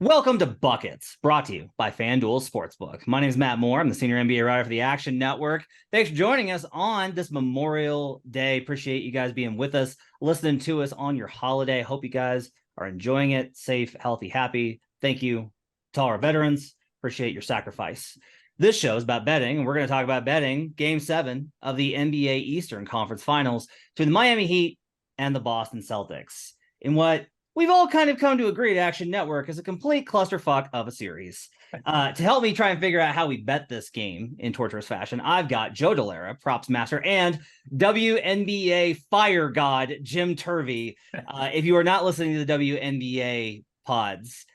Welcome to Buckets, brought to you by FanDuel Sportsbook. My name is Matt Moore. I'm the senior NBA writer for the Action Network. Thanks for joining us on this Memorial Day. Appreciate you guys being with us, listening to us on your holiday. Hope you guys are enjoying it, safe, healthy, happy. Thank you to all our veterans. Appreciate your sacrifice. This show is about betting, and we're going to talk about betting Game 7 of the NBA Eastern Conference Finals between the Miami Heat and the Boston Celtics in what we've all kind of come to agree at Action Network is a complete clusterfuck of a series. To help me try and figure out how we bet this game in torturous fashion, I've got Joe Dellera, props master, and WNBA fire god Jim Turvey. If you are not listening to the WNBA pods,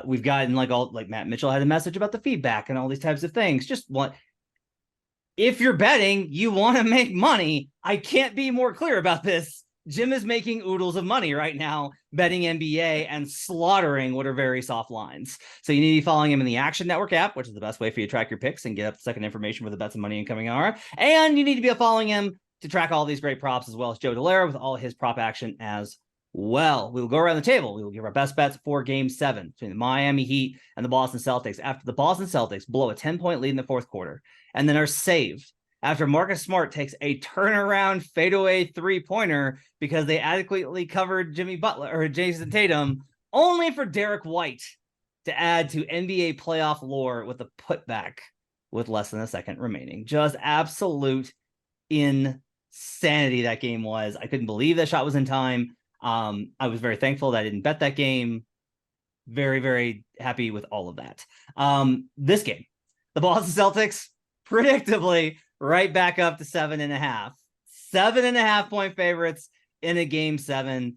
we've gotten like Matt Mitchell had a message about the feedback and all these types of things. If you're betting, you want to make money. I can't be more clear about this. Jim is making oodles of money right now betting NBA and slaughtering what are very soft lines. So you need to be following him in the Action Network app, which is the best way for you to track your picks and get up the second information for the bets and money incoming are. And you need to be following him to track all these great props, as well as Joe Dellera with all his prop action as well. We will go around the table. We will give our best bets for Game 7 between the Miami Heat and the Boston Celtics after the Boston Celtics blow a 10-point lead in the fourth quarter and then are saved after Marcus Smart takes a turnaround fadeaway three-pointer because they adequately covered Jimmy Butler or Jason Tatum, only for Derek White to add to NBA playoff lore with a putback with less than a second remaining. Just absolute insanity that game was. I couldn't believe that shot was in time. I was very thankful that I didn't bet that game. Very, very happy with all of that. This game, the Boston Celtics, predictably, right back up to 7.5. 7.5 point favorites in a Game 7.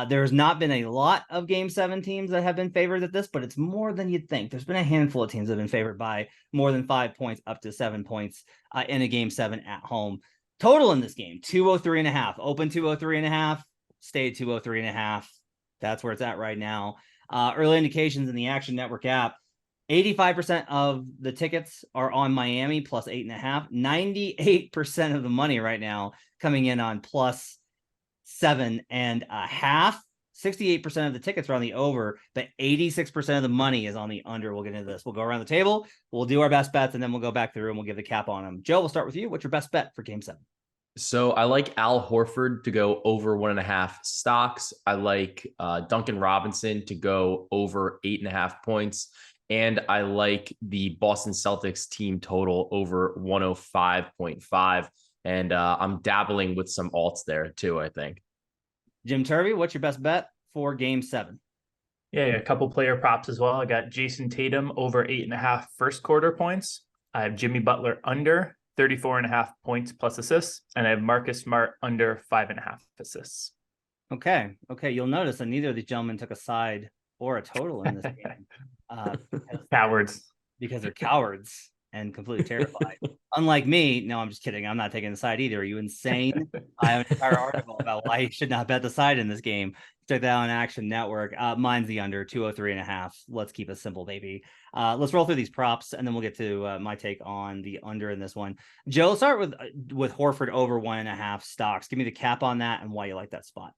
There's not been a lot of Game 7 teams that have been favored at this, but it's more than you'd think. There's been a handful of teams that have been favored by more than 5 points, up to 7 points in a Game 7 at home. Total in this game, 203.5. Open 203.5, stayed 203.5. That's where it's at right now. Early indications in the Action Network app, 85% of the tickets are on Miami plus 8.5. 98% of the money right now coming in on plus 7.5. 68% of the tickets are on the over, but 86% of the money is on the under. We'll get into this. We'll go around the table. We'll do our best bets, and then we'll go back through and we'll give the cap on them. Joe, we'll start with you. What's your best bet for Game 7? So I like Al Horford to go over 1.5 stocks. I like Duncan Robinson to go over 8.5 points. And I like the Boston Celtics team total over 105.5. And I'm dabbling with some alts there too, I think. Jim Turvey, what's your best bet for Game 7? Yeah, a couple player props as well. I got Jason Tatum over 8.5 first quarter points. I have Jimmy Butler under 34.5 points plus assists. And I have Marcus Smart under 5.5 assists. Okay. You'll notice that neither of these gentlemen took a side or a total in this game. Cowards. Because they're cowards and completely terrified. Unlike me, no, I'm just kidding. I'm not taking the side either. Are you insane? I have an entire article about why you should not bet the side in this game. Check that out on Action Network. Mine's the under, 203.5. Let's keep it simple, baby. Let's roll through these props, and then we'll get to my take on the under in this one. Joe, start with Horford over 1.5 stocks. Give me the cap on that and why you like that spot.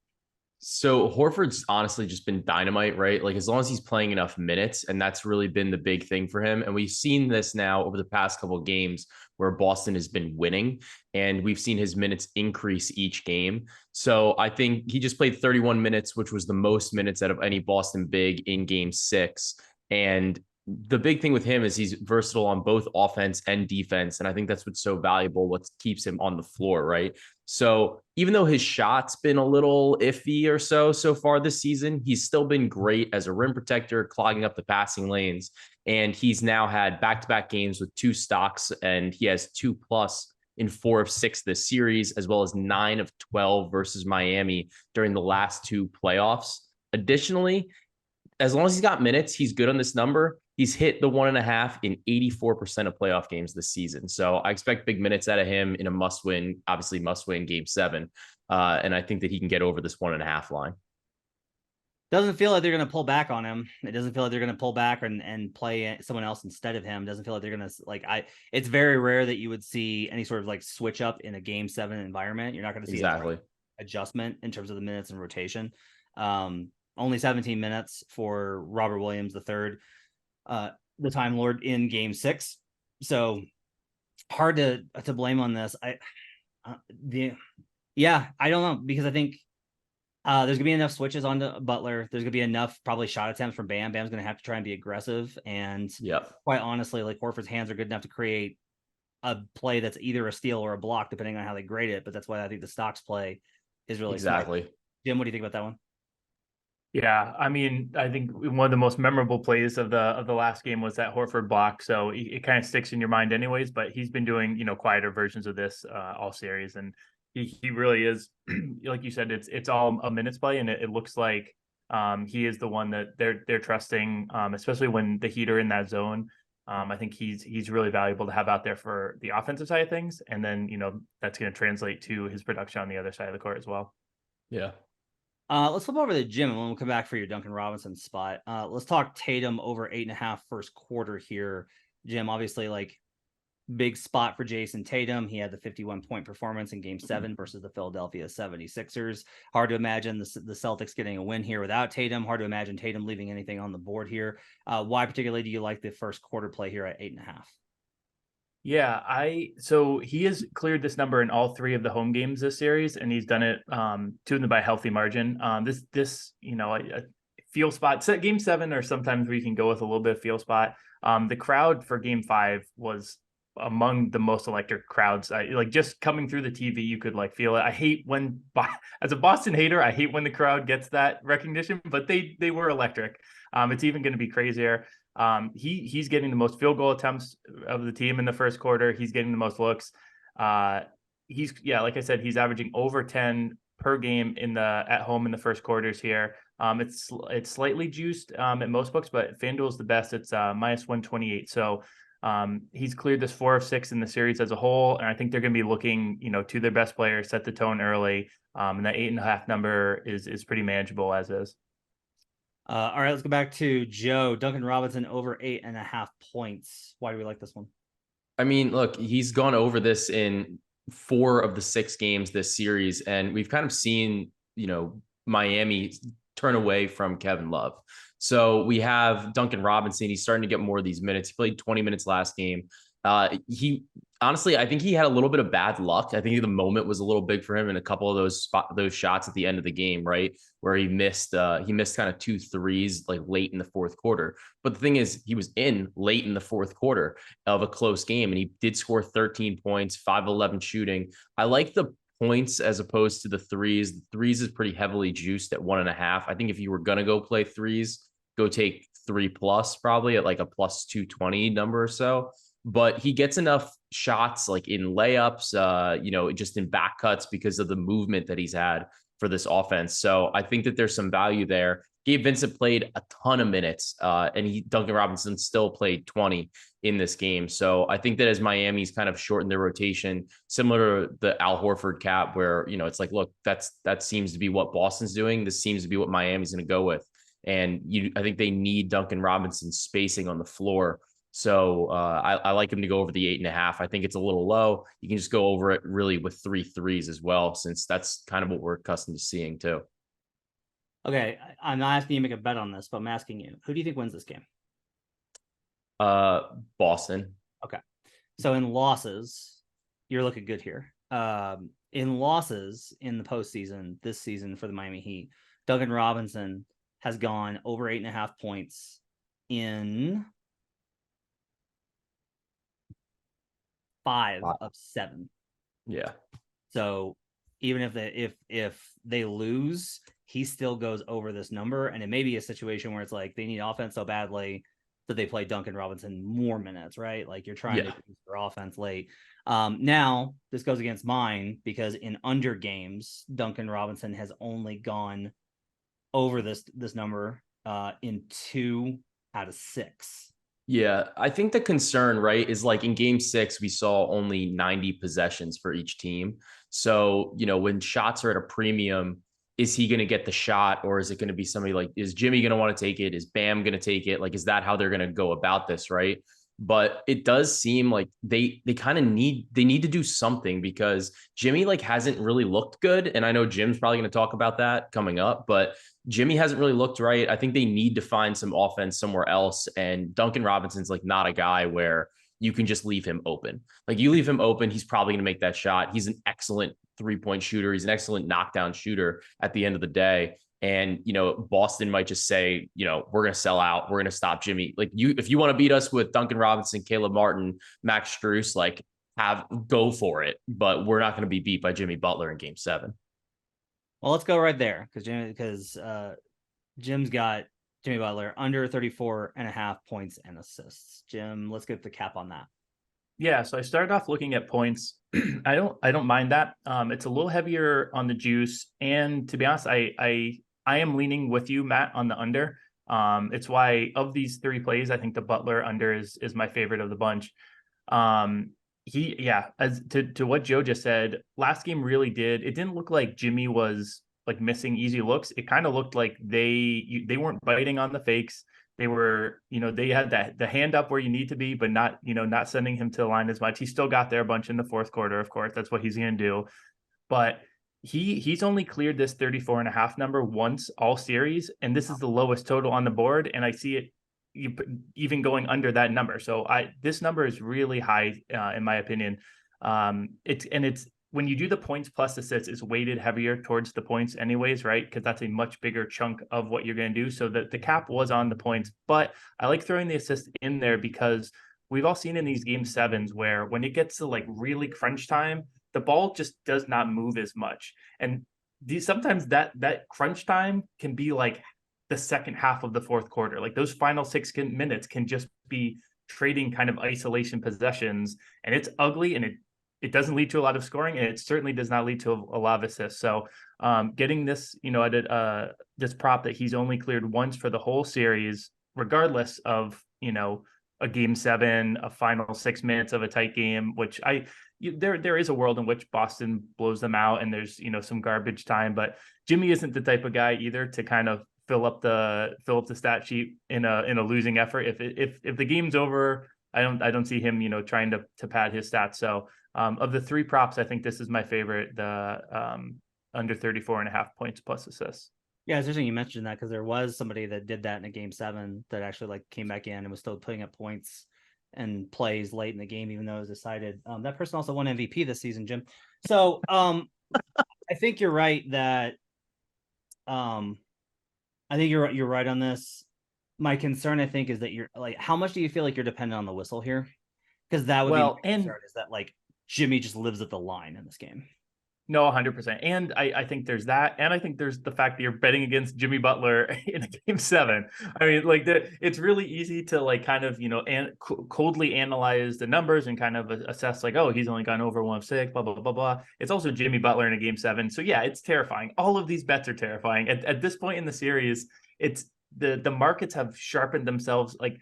So Horford's honestly just been dynamite, right? Like as long as he's playing enough minutes, and that's really been the big thing for him. And we've seen this now over the past couple of games where Boston has been winning, and we've seen his minutes increase each game. So I think he just played 31 minutes, which was the most minutes out of any Boston big in Game 6. And the big thing with him is he's versatile on both offense and defense. And I think that's what's so valuable, what keeps him on the floor, right? So even though his shot's been a little iffy or so far this season, he's still been great as a rim protector, clogging up the passing lanes. And he's now had back-to-back games with 2 stocks, and he has 2+ in 4 of 6 this series, as well as 9 of 12 versus Miami during the last 2 playoffs. Additionally, as long as he's got minutes, he's good on this number. He's hit the 1.5 in 84% of playoff games this season. So I expect big minutes out of him in a must-win, obviously must-win Game 7. And I think that he can get over this 1.5 line. Doesn't feel like they're going to pull back on him. It doesn't feel like they're going to pull back and play someone else instead of him. Doesn't feel like they're going to it's very rare that you would see any sort of like switch up in a Game 7 environment. You're not going to see exactly adjustment in terms of the minutes and rotation. only 17 minutes for Robert Williams III, the Time Lord in Game 6. So hard to blame on this. I don't know, because I think there's gonna be enough switches onto Butler. There's gonna be enough probably shot attempts from Bam. Bam's gonna have to try and be aggressive, and quite honestly, like Horford's hands are good enough to create a play that's either a steal or a block, depending on how they grade it. But that's why I think the Stocks play is really exactly smart. Jim, what do you think about that one? Yeah, I mean, I think one of the most memorable plays of the last game was that Horford block. So it kind of sticks in your mind, anyways. But he's been doing quieter versions of this all series, and he really is, like you said, it's all a minutes play, and it looks like he is the one that they're trusting, especially when the Heat are in that zone. I think he's really valuable to have out there for the offensive side of things, and then that's going to translate to his production on the other side of the court as well. Yeah. Let's flip over to Jim, and we'll come back for your Duncan Robinson spot. Let's talk Tatum over 8.5 first quarter here. Jim, obviously, like, big spot for Jason Tatum. He had the 51-point performance in Game 7 versus the Philadelphia 76ers. Hard to imagine the Celtics getting a win here without Tatum. Hard to imagine Tatum leaving anything on the board here. Why particularly do you like the first quarter play here at 8.5? Yeah, so he has cleared this number in all 3 of the home games this series, and he's done it 2 of them by healthy margin. This a feel spot set Game 7, or sometimes we can go with a little bit of feel spot. The crowd for Game 5 was among the most electric crowds. Like, just coming through the TV, you could like feel it. I hate when, as a Boston hater, I hate when the crowd gets that recognition, but they were electric. It's even going to be crazier. He's getting the most field goal attempts of the team in the first quarter. He's getting the most looks. Like I said, he's averaging over 10 per game at home in the first quarters here. It's slightly juiced at most books, but FanDuel's the best. It's minus 128. So he's cleared this 4 of 6 in the series as a whole, and I think they're going to be looking to their best players, set the tone early. And that 8.5 number is pretty manageable as is. All right, let's go back to Joe. Duncan Robinson over 8.5 points. Why do we like this one? I mean, look, he's gone over this in 4 of the 6 games this series, and we've kind of seen, Miami turn away from Kevin Love. So we have Duncan Robinson. He's starting to get more of these minutes. He played 20 minutes last game. Honestly, I think he had a little bit of bad luck. I think the moment was a little big for him in a couple of those shots at the end of the game, right? Where he missed kind of 2 threes like late in the fourth quarter. But the thing is, he was in late in the fourth quarter of a close game, and he did score 13 points, 5-11 shooting. I like the points as opposed to the threes. The threes is pretty heavily juiced at 1.5. I think if you were going to go play threes, go take 3+ probably at like a plus 220 number or so. But he gets enough shots like in layups, just in back cuts because of the movement that he's had for this offense. So I think that there's some value there. Gabe Vincent played a ton of minutes, and Duncan Robinson still played 20 in this game. So I think that as Miami's kind of shortened their rotation, similar to the Al Horford cap, where it's like, look, that seems to be what Boston's doing. This seems to be what Miami's going to go with, and I think they need Duncan Robinson's spacing on the floor. So I like him to go over the 8.5. I think it's a little low. You can just go over it really with 3 threes as well, since that's kind of what we're accustomed to seeing too. Okay, I'm not asking you to make a bet on this, but I'm asking you, who do you think wins this game? Boston. Okay, so in losses, you're looking good here. In losses in the postseason this season for the Miami Heat, Duncan Robinson has gone over 8.5 points in 5 of 7. Yeah. So even if they lose, he still goes over this number, and it may be a situation where it's like they need offense so badly that they play Duncan Robinson more minutes, right? Like, you're trying to use their offense late. Now this goes against mine, because in under games, Duncan Robinson has only gone over this number in 2 out of 6. Yeah, I think the concern, right, is like in Game 6, we saw only 90 possessions for each team. So, when shots are at a premium, is he going to get the shot, or is it going to be somebody like, is Jimmy going to want to take it? Is Bam going to take it? Like, is that how they're going to go about this, right? but it does seem like they need to do something, because Jimmy like hasn't really looked good. And I know Jim's probably going to talk about that coming up, but Jimmy hasn't really looked right. I think they need to find some offense somewhere else. And Duncan Robinson's like not a guy where you can just leave him open. Like you leave him open, he's probably going to make that shot. He's an excellent 3-point shooter. He's an excellent knockdown shooter at the end of the day. And, Boston might just say, we're going to sell out. We're going to stop Jimmy. Like if you want to beat us with Duncan Robinson, Caleb Martin, Max Strus, like go for it. But we're not going to be beat by Jimmy Butler in Game 7. Well, let's go right there because Jim's got Jimmy Butler under 34.5 points and assists. Jim, let's get the cap on that. Yeah, so I started off looking at points. I don't mind that. It's a little heavier on the juice, and to be honest, I am leaning with you, Matt, on the under. It's why of these 3 plays, I think the Butler under is my favorite of the bunch. As to what Joe just said, last game really it didn't look like Jimmy was like missing easy looks. It kind of looked like they weren't biting on the fakes. They were, they had the hand up where you need to be, but not sending him to the line as much. He still got there a bunch in the fourth quarter, of course. That's what he's going to do. But he's only cleared this 34.5 number once all series, and this is the lowest total on the board. And I see it even going under that number. So this number is really high in my opinion. It's when you do the points plus assists, it's weighted heavier towards the points anyways, right? Because that's a much bigger chunk of what you're going to do. So the cap was on the points, but I like throwing the assist in there because we've all seen in these Game 7s where when it gets to like really crunch time, the ball just does not move as much. And sometimes that crunch time can be like the second half of the fourth quarter. Like those final 6 minutes can just be trading kind of isolation possessions, and it's ugly, and it doesn't lead to a lot of scoring, and it certainly does not lead to a lot of assists. So getting this, at this prop that he's only cleared once for the whole series, regardless of, a Game 7, a final 6 minutes of a tight game, which there is a world in which Boston blows them out and there's, some garbage time, but Jimmy isn't the type of guy either to kind of fill up the stat sheet in a losing effort. If the game's over, I don't see him, trying to pad his stats. So of the 3 props, I think this is my favorite, the under 34.5 points plus assists. Yeah, it's interesting you mentioned that because there was somebody that did that in a Game 7 that actually like came back in and was still putting up points and plays late in the game, even though it was decided. That person also won MVP this season, Jim. So I think you're right that I think you're right on this. My concern, I think, is that you're like, how much do you feel like you're dependent on the whistle here? Because that would be my concern, is that like Jimmy just lives at the line in this game. No, 100%. And I think there's that. And I think there's the fact that you're betting against Jimmy Butler in a Game 7. I mean, like it's really easy to like kind of, coldly analyze the numbers and kind of assess like, oh, he's only gone over 1 of 6, blah, blah, blah, blah. It's also Jimmy Butler in a Game 7. So yeah, it's terrifying. All of these bets are terrifying. At this point in the series, it's the markets have sharpened themselves. Like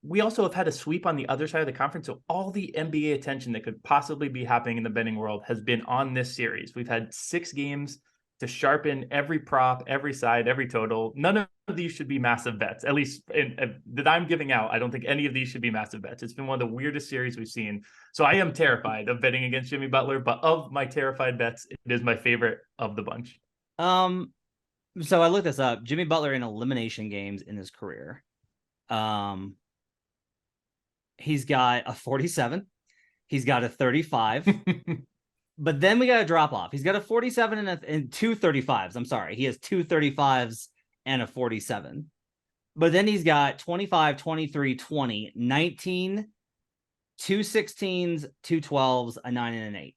we also have had a sweep on the other side of the conference. So all the NBA attention that could possibly be happening in the betting world has been on this series. We've had 6 games to sharpen every prop, every side, every total. None of these should be massive bets, at least that I'm giving out. I don't think any of these should be massive bets. It's been one of the weirdest series we've seen. So I am terrified of betting against Jimmy Butler, but of my terrified bets, it is my favorite of the bunch. So I looked this up. Jimmy Butler in elimination games in his career. He's got a 47. He's got a 35. But then we got a drop off. He's got a 47 and 2 35s. I'm sorry. He has 2 35s and a 47. But then he's got 25, 23, 20, 19, 2 16s, 2 12s, a 9 and an 8.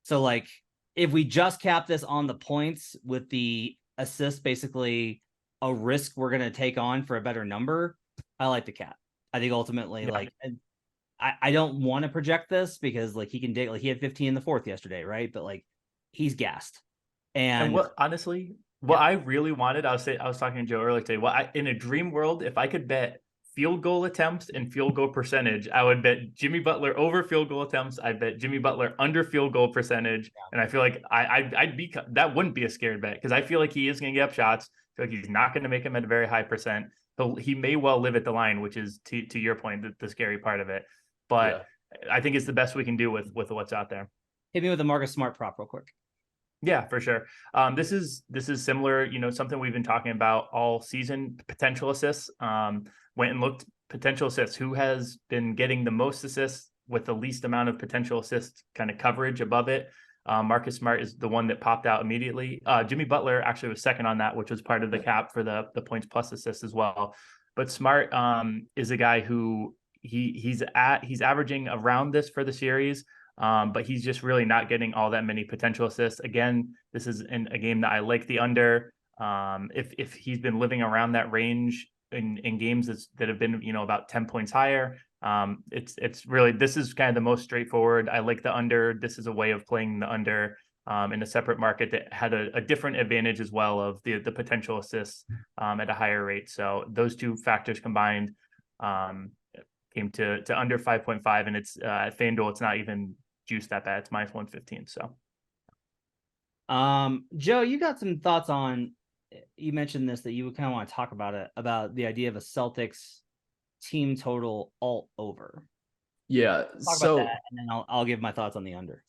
So like if we just cap this on the points with the assist, basically a risk we're going to take on for a better number, I like the cap. I think ultimately, like, I don't want to project this because like he can dig, like he had 15 in the fourth yesterday, right? But like he's gassed. And what honestly, what I really wanted, I was talking to Joe earlier today. In a dream world, if I could bet field goal attempts and field goal percentage, I would bet Jimmy Butler over field goal attempts. I bet Jimmy Butler under field goal percentage. And I feel like that wouldn't be a scared bet because I feel like he is going to get up shots. I feel like he's not going to make them at a very high percent. he may well live at the line, which is to your point, the scary part of it. But I think it's the best we can do with what's out there. Hit me with a Marcus Smart prop real quick. Yeah, for sure. This is similar, something we've been talking about all season, potential assists. Went and looked potential assists. Who has been getting the most assists with the least amount of potential assist kind of coverage above it? Marcus Smart is the one that popped out immediately. Jimmy Butler actually was second on that, which was part of the cap for the points plus assists as well. But Smart is a guy who he's averaging around this for the series. But he's just really not getting all that many potential assists. Again, this is in a game that I like the under. If he's been living around that range in games that have been about 10 points higher, it's really, this is kind of the most straightforward. I like the under. This is a way of playing the under in a separate market that had a different advantage as well of the potential assists at a higher rate. So those two factors combined came to under 5.5, and it's at FanDuel, it's not even juice that bad. It's minus 115. So Joe, you got some thoughts on, you mentioned this, that you would kind of want to talk about it, about the idea of a Celtics team total alt over. Yeah. Talk about that, and then I'll give my thoughts on the under.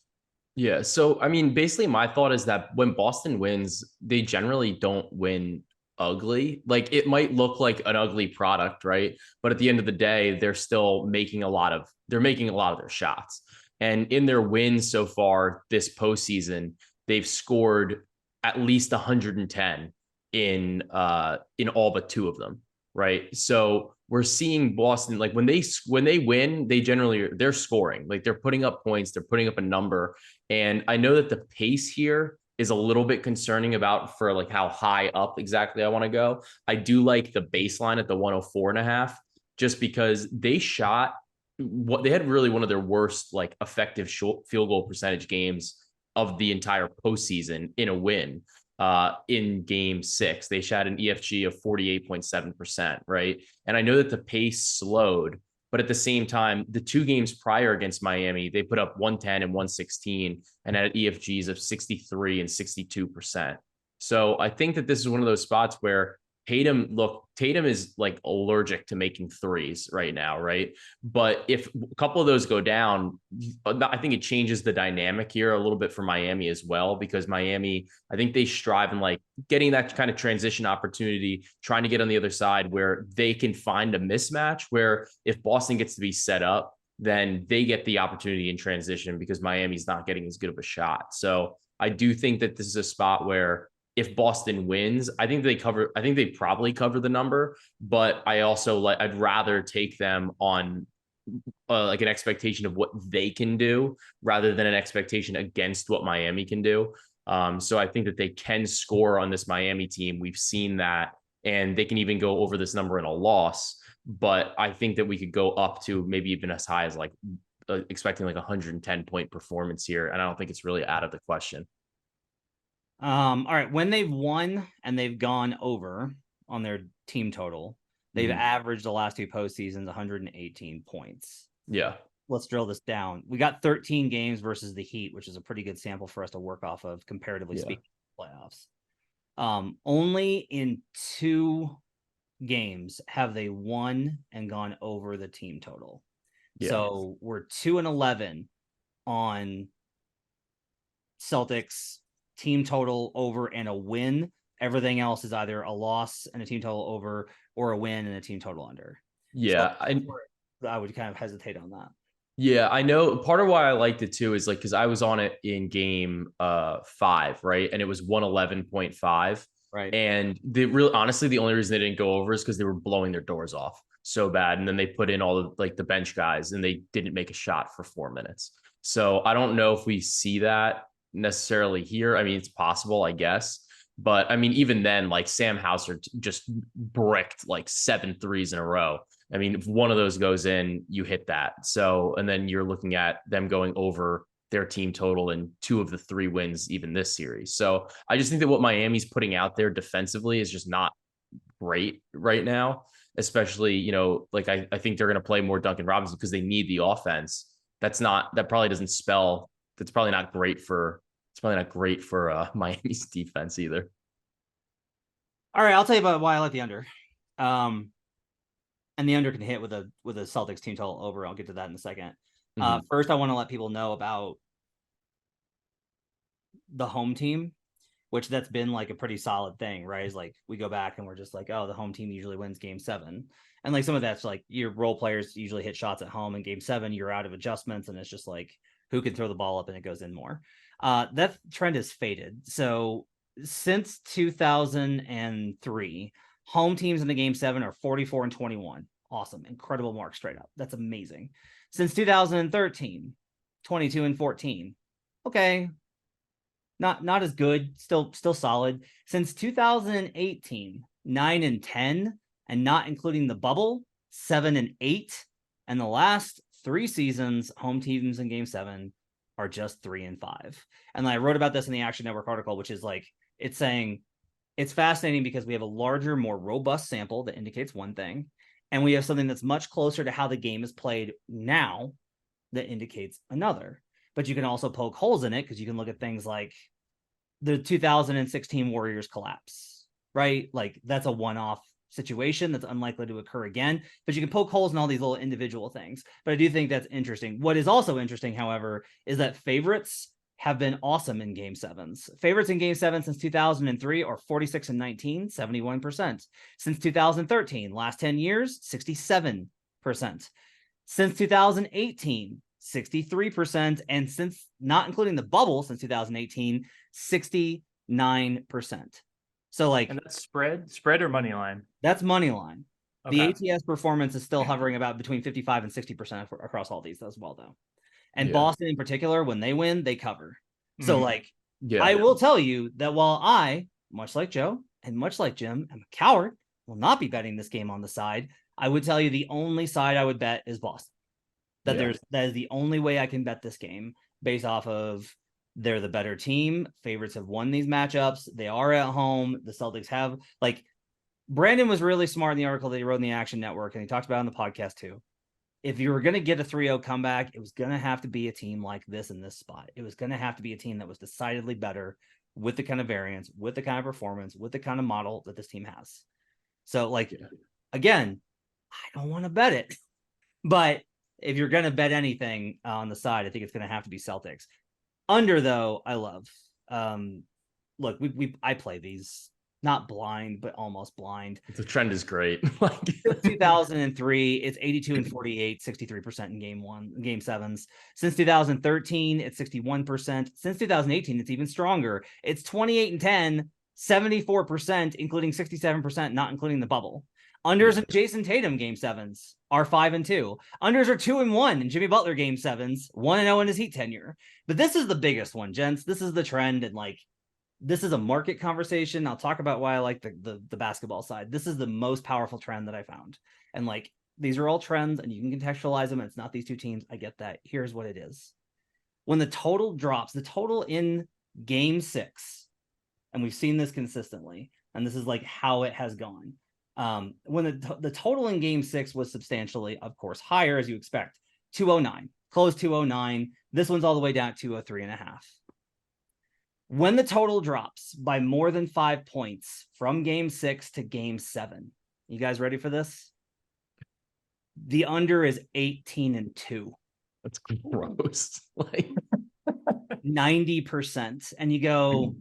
Yeah. So, I mean, basically my thought is that when Boston wins, they generally don't win ugly. Like, it might look like an ugly product, right? But at the end of the day, they're still making a lot of their shots. And in their wins so far this postseason, they've scored at least 110 in all but two of them, right? So we're seeing Boston, like when they win, they're scoring, like they're putting up points, they're putting up a number. And I know that the pace here is a little bit concerning about for like how high up exactly I want to go. I do like the baseline at the 104.5, just because they had really one of their worst like effective field goal percentage games of the entire postseason in a win. In game 6, they shot an EFG of 48.7%, right? And I know that the pace slowed, but at the same time, the 2 games prior against Miami, they put up 110 and 116 and had EFGs of 63 and 62%. So I think that this is one of those spots where Tatum is like allergic to making threes right now, right? But if a couple of those go down, I think it changes the dynamic here a little bit for Miami as well, because Miami, I think they strive in like getting that kind of transition opportunity, trying to get on the other side where they can find a mismatch where if Boston gets to be set up, then they get the opportunity in transition because Miami's not getting as good of a shot. So I do think that this is a spot where if Boston wins, I think they probably cover the number, but I also I'd rather take them on like an expectation of what they can do rather than an expectation against what Miami can do. So I think that they can score on this Miami team. We've seen that, and they can even go over this number in a loss, but I think that we could go up to maybe even as high as like expecting like 110 point performance here. And I don't think it's really out of the question. All right. When they've won and they've gone over on their team total, they've averaged the last 2 postseasons 118 points. Yeah. Let's drill this down. We got 13 games versus the Heat, which is a pretty good sample for us to work off of, comparatively speaking, playoffs. Only in 2 games have they won and gone over the team total. Yeah. So we're 2-11 on Celtics team total over and a win. Everything else is either a loss and a team total over or a win and a team total under. Yeah. So I would kind of hesitate on that. Yeah, I know part of why I liked it too is like, because I was on it in game 5, right? And it was 111.5. Right. And honestly, the only reason they didn't go over is because they were blowing their doors off so bad. And then they put in all the like the bench guys and they didn't make a shot for 4 minutes. So I don't know if we see that necessarily here. I mean, it's possible, I guess. But I mean, even then, like Sam Hauser just bricked like 7 threes in a row. I mean, if one of those goes in, you hit that. So, and then you're looking at them going over their team total in 2 of the 3 wins, even this series. So I just think that what Miami's putting out there defensively is just not great right now, especially, like I think they're going to play more Duncan Robinson because they need the offense. That's probably not great for Miami's defense either. All right. I'll tell you about why I like the under. and the under can hit with a Celtics team total over. I'll get to that in a second. Mhm. First, I want to let people know about the home team, which that's been like a pretty solid thing, right? Is like we go back and we're just like, oh, the home team usually wins game 7. And like some of that's like your role players usually hit shots at home in game 7, you're out of adjustments, and it's just like who can throw the ball up and it goes in more. That trend has faded. So since 2003, home teams in the game 7 are 44-21. Awesome. Incredible mark straight up. That's amazing. Since 2013, 22-14. Okay, not as good, still solid. Since 2018, 9-10, and not including the bubble, 7-8. And the last 3 seasons, home teams in game 7 are just 3-5. And I wrote about this in the Action Network article, which is like, it's saying it's fascinating because we have a larger, more robust sample that indicates one thing, and we have something that's much closer to how the game is played now that indicates another. But you can also poke holes in it because you can look at things like the 2016 Warriors collapse, right? Like that's a one-off situation that's unlikely to occur again, but you can poke holes in all these little individual things. But I do think that's interesting. What is also interesting, however, is that favorites have been awesome in game 7s. Favorites in game 7 since 2003 are 46-19, 71%. Since 2013, last 10 years, 67%. Since 2018, 63%. And since, not including the bubble, since 2018, 69%. So like, And that's spread or money line? that's money line. Okay. The ATS performance is still hovering about between 55 and 60% across all these as well, though. And Yeah. Boston in particular, when they win, they cover. So like, Yeah. I will tell you that while I, much like Joe and much like Jim, am a coward, will not be betting this game on the side, I would tell you the only side I would bet is Boston. That is the only way I can bet this game based off of they're the better team. Favorites have won these matchups. They are at home. The Celtics have, like, Brandon was really smart in the article that he wrote in the Action Network, and he talked about it on the podcast too. If you were going to get a 3-0 comeback, it was going to have to be a team like this in this spot. It was going to have to be a team that was decidedly better with the kind of variance, with the kind of performance, with the kind of model that this team has. So, like, again, I don't want to bet it, but if you're going to bet anything on the side, I think it's going to have to be Celtics. Under, though, I love. Look, I play these not blind, but almost blind. The trend is great. 2003, it's 82-48, 63% in game 7s. Since 2013, it's 61%. Since 2018, it's even stronger. It's 28-10, 74%, including 67%, not including the bubble. Unders in Jason Tatum game 7s are 5-2. Unders are 2-1 in Jimmy Butler game 7s, 1-0 in his Heat tenure. But this is the biggest one, gents. This is the trend, and like, this is a market conversation. I'll talk about why I like the basketball side. This is the most powerful trend that I found. And like, these are all trends and you can contextualize them. It's not these two teams. I get that. Here's what it is. When the total drops, the total in game 6, and we've seen this consistently, and this is like how it has gone. When the total in game 6 was substantially, of course, higher as you expect, 209, closed 209. This one's all the way down at 203.5. When the total drops by more than 5 points from game 6 to game 7, you guys ready for this? The under is 18-2. That's gross. Like 90%. And you go,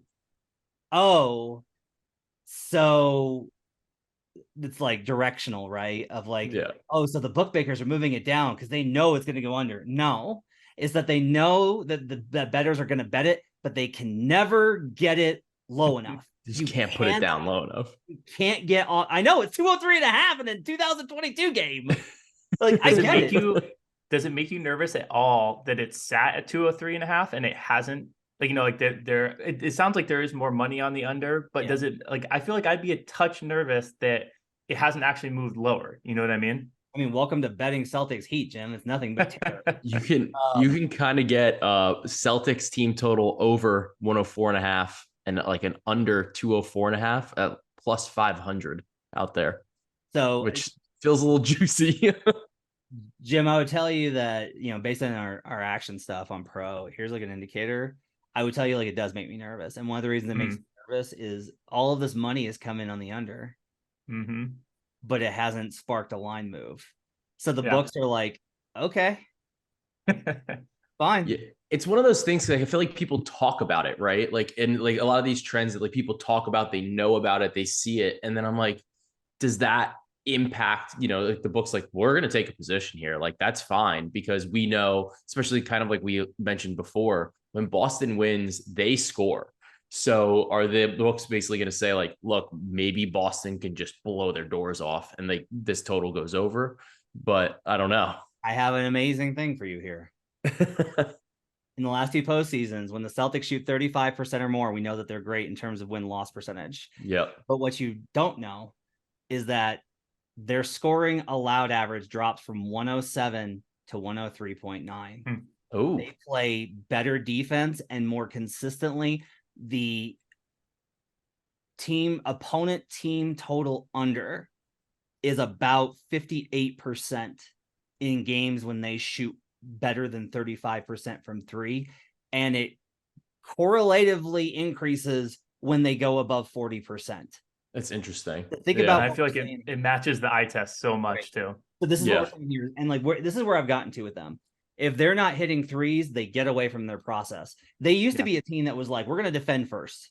oh, so it's like directional, right? Of like, oh, so the bookmakers are moving it down because they know it's going to go under. No, it's that they know that the bettors are going to bet it, but they can never get it low enough. You can't put it down low enough. You can't get on. I know it's 203.5 in a 2022 game. Like, I get it. Does it make you nervous at all that it's sat at 203.5 and it hasn't, like, you know, like it sounds like there is more money on the under, but does it, like, I feel like I'd be a touch nervous that it hasn't actually moved lower. You know what I mean? I mean, welcome to betting Celtics Heat, Jim. It's nothing but terror. You can kind of get Celtics team total over 104.5 and like an under 204.5 at plus 500 out there. So, which feels a little juicy. Jim, I would tell you that, you know, based on our action stuff on Pro, here's like an indicator. I would tell you, like, it does make me nervous. And one of the reasons it makes me nervous is all of this money is coming on the under. Mm-hmm. but it hasn't sparked a line move. So the Yeah. books are like, okay, fine. Yeah, it's one of those things that I feel like people talk about it, right? Like, and like a lot of these trends that like people talk about, they know about it, they see it, and then I'm like, does that impact, like the book's like, we're going to take a position here, like that's fine, because we know, especially kind of like we mentioned before, when Boston wins, they score. So are the books basically going to say like, look, maybe Boston can just blow their doors off and like this total goes over? But I don't know. I have an amazing thing for you here. In the last two postseasons, when the Celtics shoot 35% or more, we know that they're great in terms of win-loss percentage. Yep. But what you don't know is that their scoring allowed average drops from 107 to 103.9. Oh, They play better defense, and more consistently, the opponent team total under is about 58% in games when they shoot better than 35% from three, and it correlatively increases when they go above 40%. that's interesting. Think about, I feel like it matches the eye test so much too. So this is what we're saying here, and like this is where I've gotten to with them. If they're not hitting threes, they get away from their process. They used to be a team that was like, we're going to defend first,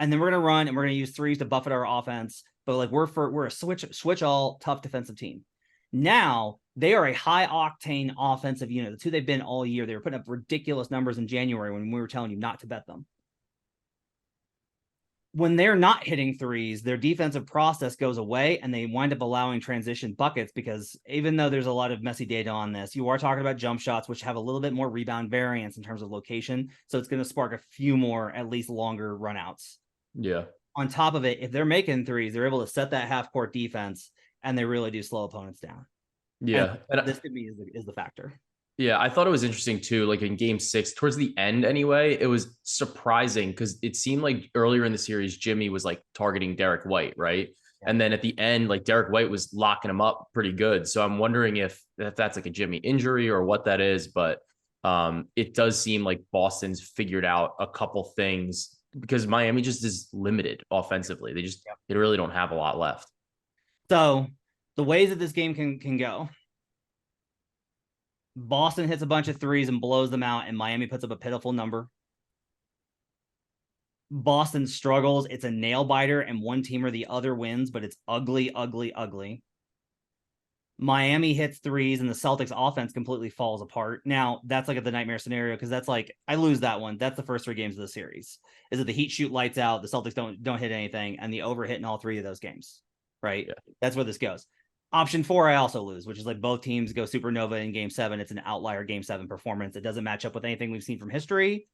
and then we're going to run, and we're going to use threes to buffet our offense. But like we're a switch all tough defensive team. Now they are a high octane offensive unit. That's who they've been all year. They were putting up ridiculous numbers in January when we were telling you not to bet them. When they're not hitting threes, their defensive process goes away, and they wind up allowing transition buckets, because even though there's a lot of messy data on this, you are talking about jump shots, which have a little bit more rebound variance in terms of location. So it's going to spark a few more, at least longer runouts. Yeah. On top of it, if they're making threes, they're able to set that half court defense, and they really do slow opponents down. Yeah. And this to me is the factor. Yeah, I thought it was interesting too. Like in game 6, towards the end anyway, it was surprising because it seemed like earlier in the series, Jimmy was like targeting Derek White, right? Yeah. And then at the end, like Derek White was locking him up pretty good. So I'm wondering if that's like a Jimmy injury or what that is. But it does seem like Boston's figured out a couple things, because Miami just is limited offensively. They really don't have a lot left. So the ways that this game can go. Boston hits a bunch of threes and blows them out, and Miami puts up a pitiful number. Boston struggles. It's a nail biter, and one team or the other wins, but it's ugly, ugly, ugly. Miami hits threes, and the Celtics offense completely falls apart. Now, that's like the nightmare scenario, because that's like, I lose that one. That's the first 3 games of the series. Is that the Heat shoot lights out, the Celtics don't hit anything, and the over hit in all 3 of those games, right? Yeah. That's where this goes. Option 4, I also lose, which is like both teams go supernova in game 7. It's an outlier game 7 performance. It doesn't match up with anything we've seen from history,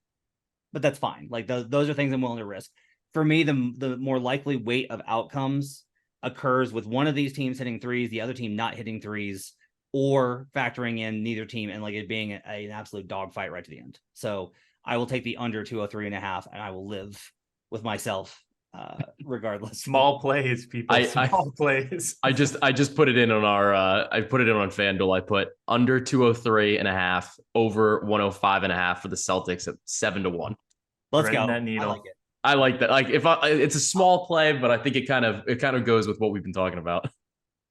but that's fine. Like those are things I'm willing to risk. For me, the more likely weight of outcomes occurs with one of these teams hitting threes, the other team not hitting threes, or factoring in neither team and like it being an absolute dogfight right to the end. So I will take the under 203.5, and I will live with myself regardless. Small plays, people. Small plays. I just put it in on our I put it in on FanDuel. I put under 203.5, over 105.5 for the Celtics at 7-1. Let's go. That needle. I like that. Like it's a small play, but I think it kind of goes with what we've been talking about.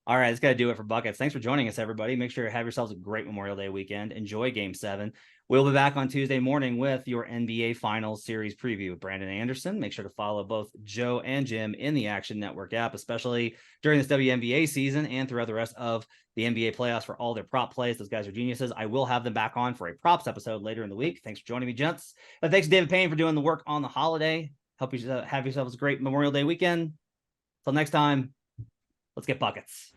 All right, that's got to do it for Buckets. Thanks for joining us, everybody. Make sure to have yourselves a great Memorial Day weekend. Enjoy Game 7. We'll be back on Tuesday morning with your NBA Finals Series preview with Brandon Anderson. Make sure to follow both Joe and Jim in the Action Network app, especially during this WNBA season and throughout the rest of the NBA playoffs for all their prop plays. Those guys are geniuses. I will have them back on for a props episode later in the week. Thanks for joining me, gents. And thanks to David Payne for doing the work on the holiday. Hope you have yourselves a great Memorial Day weekend. Till next time, let's get buckets.